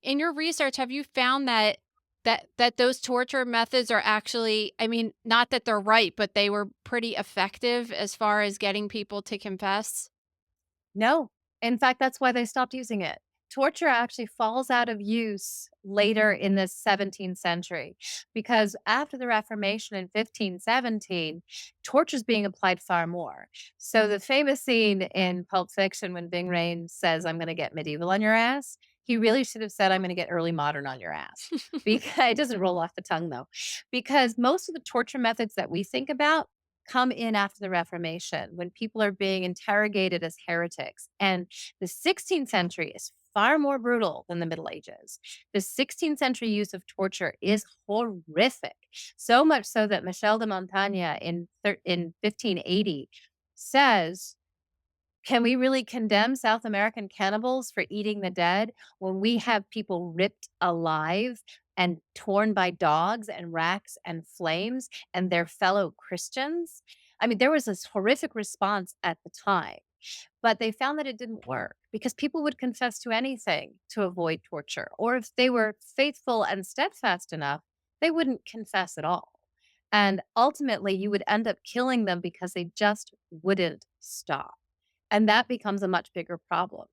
In your research, have you found that those torture methods are actually, I mean, not that they're right, but they were pretty effective as far as getting people to confess? No. In fact, that's why they stopped using it. Torture actually falls out of use later in the 17th century because after the Reformation in 1517, torture is being applied far more. So the famous scene in Pulp Fiction when Ving Rhames says, "I'm going to get medieval on your ass," he really should have said, "I'm going to get early modern on your ass." Because it doesn't roll off the tongue though, because most of the torture methods that we think about come in after the Reformation when people are being interrogated as heretics. And the 16th century is far more brutal than the Middle Ages. The 16th century use of torture is horrific. So much so that Michel de Montaigne in 1580 says, can we really condemn South American cannibals for eating the dead when we have people ripped alive and torn by dogs and racks and flames and their fellow Christians? I mean, there was this horrific response at the time, but they found that it didn't work because people would confess to anything to avoid torture. Or if they were faithful and steadfast enough, they wouldn't confess at all. And ultimately, you would end up killing them because they just wouldn't stop. And that becomes a much bigger problem.